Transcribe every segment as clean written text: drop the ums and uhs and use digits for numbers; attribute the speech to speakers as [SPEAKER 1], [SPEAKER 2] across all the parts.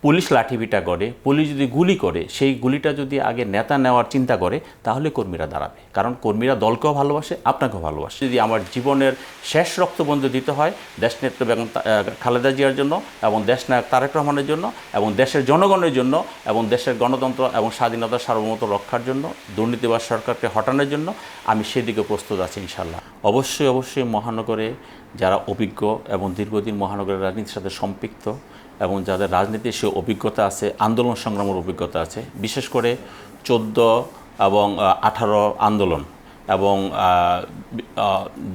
[SPEAKER 1] Police লাঠিপিটা করে, police যদি গুলি করে, সেই গুলিটা যদি আগে নেতা নেওয়ার চিন্তা করে, তাহলে কর্মীরা দাঁড়াবে। কারণ কর্মীরা দলকেও ভালোবাসে, আপনাকেও ভালোবাসে। যদি আমার জীবনের শেষ রক্তবন্ধ দিতে হয় দেশনেত্রী বেগম খালেদা জিয়ার জন্য এবং দেশনায়ক তারেক রহমানের জন্য এবং দেশের জনগণের জন্য এবং দেশের গণতন্ত্র এবং স্বাধীনতা সার্বভৌমত্ব রক্ষার জন্য, দুর্নীতিবাজ সরকারকে হটানোর জন্য আমি সেদিকে প্রস্তুত আছি ইনশাল্লাহ। অবশ্যই মহানগরে যারা অভিজ্ঞ এবং দীর্ঘদিন মহানগরের রাজনীতির সাথে সম্পৃক্ত এবং যাদের রাজনীতির সে অভিজ্ঞতা আছে, আন্দোলন সংগ্রামের অভিজ্ঞতা আছে, বিশেষ করে 14 এবং 18 আন্দোলন এবং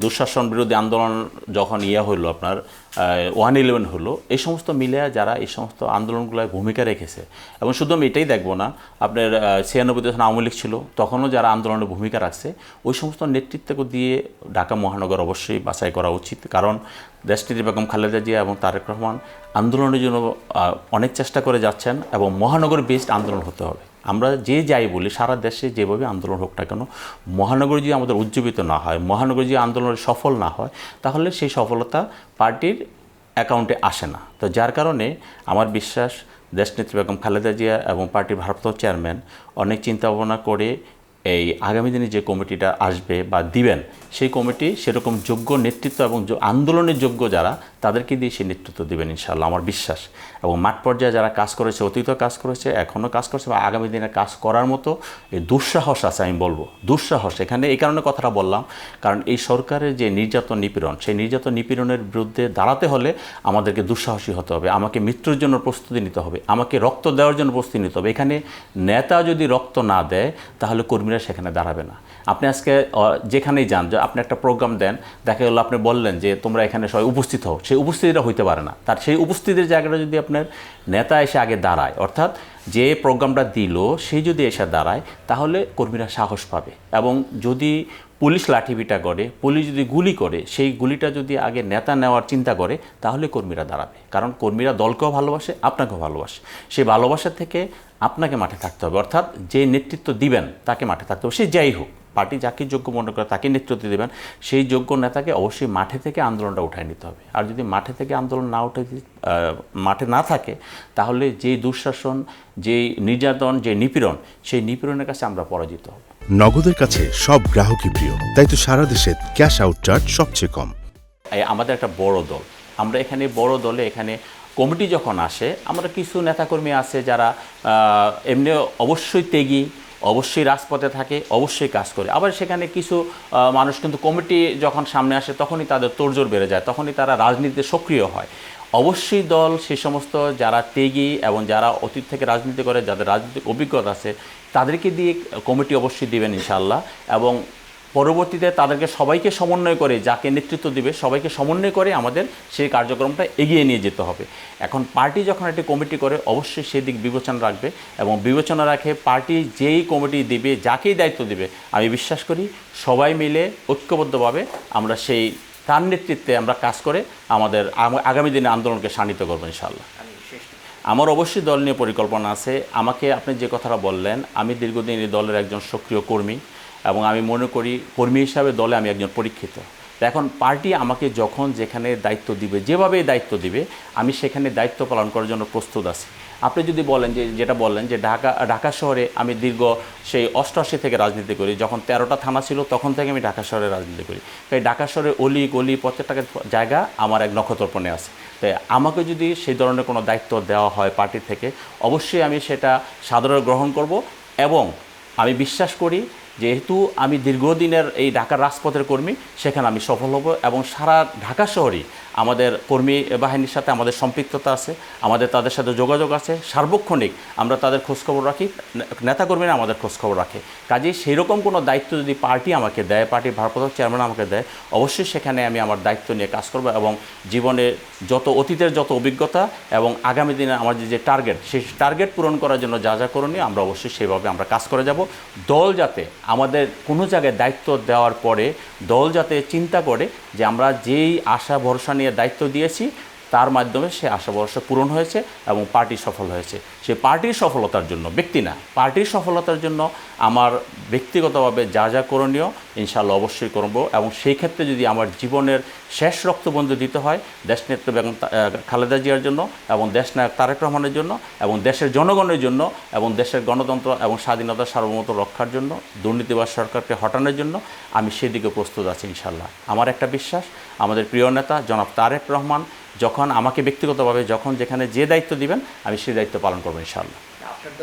[SPEAKER 1] দুঃশাসন বিরোধী আন্দোলন যখন হলো আপনার 111 হলো, এই সমস্ত মিলে যারা এই সমস্ত আন্দোলনগুলোয় ভূমিকা রেখেছে। এবং শুধু আমি এটাই দেখব না, আপনার 96 যখন আওয়ামী লীগ ছিল তখনও যারা আন্দোলনে ভূমিকা রাখছে, ওই সমস্ত নেতৃত্বকে দিয়ে ঢাকা মহানগর অবশ্যই বাছাই করা উচিত। কারণ দেশনেত্রী বেগম খালেদা জিয়া এবং তারেক রহমান আন্দোলনের জন্য অনেক চেষ্টা করে যাচ্ছেন এবং মহানগর বেসড আন্দোলন হতে হবে। আমরা যাই বলি, সারা দেশে যেভাবে আন্দোলন হোক না কেন, মহানগর যদি আমাদের উজ্জীবিত না হয়, মহানগর যদি আন্দোলনের সফল না হয়, তাহলে সেই সফলতা পার্টির অ্যাকাউন্টে আসে না। তো যার কারণে আমার বিশ্বাস দেশনেত্রী বেগম খালেদা জিয়া এবং পার্টির ভারপ্রাপ্ত চেয়ারম্যান অনেক চিন্তা ভাবনা করে এই আগামী দিনে যে কমিটিটা আসবে বা দিবেন, সেই কমিটি সেরকম যোগ্য নেতৃত্ব এবং আন্দোলনের যোগ্য যারা, তাদেরকে দিয়ে সেই নেতৃত্ব দেবেন ইনশাআল্লাহ আমার বিশ্বাস। এবং মাঠ পর্যায়ে যারা কাজ করেছে, অতীত কাজ করেছে, এখনও কাজ করছে বা আগামী দিনে কাজ করার মতো এই দুঃসাহস আছে, আমি বলবো দুঃসাহস। এখানে এই কারণে কথাটা বললাম, কারণ এই সরকারের যে নির্যাতন নিপীড়ন, সেই নির্যাতন নিপীড়নের বিরুদ্ধে দাঁড়াতে হলে আমাদেরকে দুঃসাহসী হতে হবে, আমাকে মৃত্যুর জন্য প্রস্তুতি নিতে হবে, আমাকে রক্ত দেওয়ার জন্য প্রস্তুতি নিতে হবে। এখানে নেতা যদি রক্ত না দেয়, তাহলে কর্মীরা সেখানে দাঁড়াবে না। আপনি আজকে যেখানেই যান, যে আপনি একটা প্রোগ্রাম দেন, দেখা গেলো আপনি বললেন যে তোমরা এখানে সবাই উপস্থিত হও, সেই উপস্থিতিটা হইতে পারে না। তার সেই উপস্থিতির জায়গাটা যদি আপনার নেতা এসে আগে দাঁড়ায়, অর্থাৎ যে প্রোগ্রামটা দিল সেই যদি এসে দাঁড়ায়, তাহলে কর্মীরা সাহস পাবে। এবং যদি পুলিশ লাঠিপিটা করে, পুলিশ যদি গুলি করে, সেই গুলিটা যদি আগে নেতা নেওয়ার চিন্তা করে, তাহলে কর্মীরা দাঁড়াবে। কারণ কর্মীরা দলকেও ভালোবাসে, আপনাকেও ভালোবাসে। সেই ভালোবাসা থেকে আপনাকে মাঠে থাকতে হবে, অর্থাৎ যে নেতৃত্ব দিবেন তাকে মাঠে থাকতে হবে। সে যাই হোক, পার্টি যাকে যোগ্য মনে করে তাকে নেতৃত্ব দেবেন, সেই যোগ্য নেতাকে অবশ্যই মাঠে থেকে আন্দোলনটা উঠায় নিতে হবে। আর যদি মাঠে থেকে আন্দোলন না উঠে, মাঠে না থাকে, তাহলে যে দুঃশাসন, যে নির্যাতন, যে নিপীড়ন, সেই নিপীড়নের কাছে আমরা পরাজিত হব।
[SPEAKER 2] নগদের কাছে সব গ্রাহকই প্রিয়, তাই তো সারা দেশে ক্যাশ আউট চার্জ সবচেয়ে কম।
[SPEAKER 1] আমাদের একটা বড় দল, আমরা এখানে বড় দলে এখানে কমিটি যখন আসে, আমরা কিছু নেতাকর্মী আছে যারা এমনি অবশ্যই ত্যাগী, অবশ্যই রাজপথে থাকে, অবশ্যই কাজ করে। আবার সেখানে কিছু মানুষ কিন্তু কমিটি যখন সামনে আসে তখনই তাদের তোড়জোড় বেড়ে যায়, তখনই তারা রাজনীতিতে সক্রিয় হয়। অবশ্যই দল সেই সমস্ত যারা ত্যাগী এবং যারা অতীত থেকে রাজনীতি করে, যাদের রাজনৈতিক অভিজ্ঞতা আছে, তাদেরকে দিয়ে কমিটি অবশ্যই দিবেন ইনশাআল্লাহ। এবং পরবর্তীতে তাদেরকে সবাইকে সমন্বয় করে, যাকে নেতৃত্ব দিবে সবাইকে সমন্বয় করে আমাদের সেই কার্যক্রমটা এগিয়ে নিয়ে যেতে হবে। এখন পার্টি যখন একটি কমিটি করে, অবশ্যই সেদিক বিবেচনা রাখবে এবং বিবেচনা রাখে পার্টি যেই কমিটি দিবে, যাকেই দায়িত্ব দিবে, আমি বিশ্বাস করি সবাই মিলে ঐক্যবদ্ধভাবে আমরা সেই তার নেতৃত্বে আমরা কাজ করে আমাদের আগামী দিনে আন্দোলনকে শানিত করবো ইনশাআল্লাহ। আমার অবশ্যই দল নিয়ে পরিকল্পনা আছে। আমাকে আপনি যে কথাটা বললেন, আমি দীর্ঘদিন এই দলের একজন সক্রিয় কর্মী এবং আমি মনে করি কর্মী হিসাবে দলে আমি একজন পরীক্ষিত। এখন পার্টি আমাকে যখন যেখানে দায়িত্ব দিবে, যেভাবে দায়িত্ব দিবে, আমি সেখানে দায়িত্ব পালন করার জন্য প্রস্তুত আছি। আপনি যদি বলেন যে যেটা বললেন যে ঢাকা শহরে আমি দীর্ঘ সেই 88 থেকে রাজনীতি করি, যখন 13টা থানা ছিল তখন থেকে আমি ঢাকা শহরে রাজনীতি করি। তাই ঢাকা শহরে অলি গলি প্রত্যেকটা জায়গা আমার এক নক্ষত্রপণে আছে। তাই আমাকে যদি সেই ধরনের কোনো দায়িত্ব দেওয়া হয় পার্টি থেকে, অবশ্যই আমি সেটা সাদরে গ্রহণ করব। এবং আমি বিশ্বাস করি যেহেতু আমি দীর্ঘদিনের এই ঢাকার রাজপথের কর্মী, সেখানে আমি সফল হব এবং সারা ঢাকা শহরেই আমাদের কর্মী বাহিনীর সাথে আমাদের সম্পৃক্ততা আছে, আমাদের তাদের সাথে যোগাযোগ আছে, সার্বক্ষণিক আমরা তাদের খোঁজখবর রাখি, নেতাকর্মীরা আমাদের খোঁজখবর রাখে। কাজেই সেই রকম কোনো দায়িত্ব যদি পার্টি আমাকে দেয়, পার্টির ভারপ্রাপ্ত চেয়ারম্যান আমাকে দেয়, অবশ্যই সেখানে আমি আমার দায়িত্ব নিয়ে কাজ করব এবং জীবনের অতীতের যত অভিজ্ঞতা এবং আগামী দিনে আমার যে টার্গেট, সেই টার্গেট পূরণ করার জন্য যা যা করণীয় আমরা অবশ্যই সেভাবে আমরা কাজ করে যাব। দল যাতে আমাদের কোনো জায়গায় দায়িত্ব দেওয়ার পরে দল যাতে চিন্তা করে যে আমরা যেই আশা ভরসা নিয়ে দায়িত্ব দিয়েছি, তার মাধ্যমে সে আশা ভরসা পূরণ হয়েছে এবং পার্টি সফল হয়েছে। সেই পার্টির সফলতার জন্য, ব্যক্তি না, পার্টির সফলতার জন্য আমার ব্যক্তিগতভাবে যা যা করণীয় ইনশাআল্লাহ অবশ্যই করব। এবং সেই ক্ষেত্রে যদি আমার জীবনের শেষ রক্তবন্ধু দিতে হয় দেশনেত্রী বেগম খালেদা জিয়ার জন্য এবং দেশনায়ক তারেক রহমানের জন্য এবং দেশের জনগণের জন্য এবং দেশের গণতন্ত্র এবং স্বাধীনতা সার্বভৌমত্ব রক্ষার জন্য, দুর্নীতিবাজ সরকারকে হটানোর জন্য আমি সেদিকে প্রস্তুত আছি ইনশাআল্লাহ। আমার একটা বিশ্বাস, আমাদের প্রিয় নেতা জনাব তারেক রহমান যখন আমাকে ব্যক্তিগতভাবে যখন যেখানে যে দায়িত্ব দিবেন আমি সেই দায়িত্ব পালন করবো ইনশাআল্লাহ।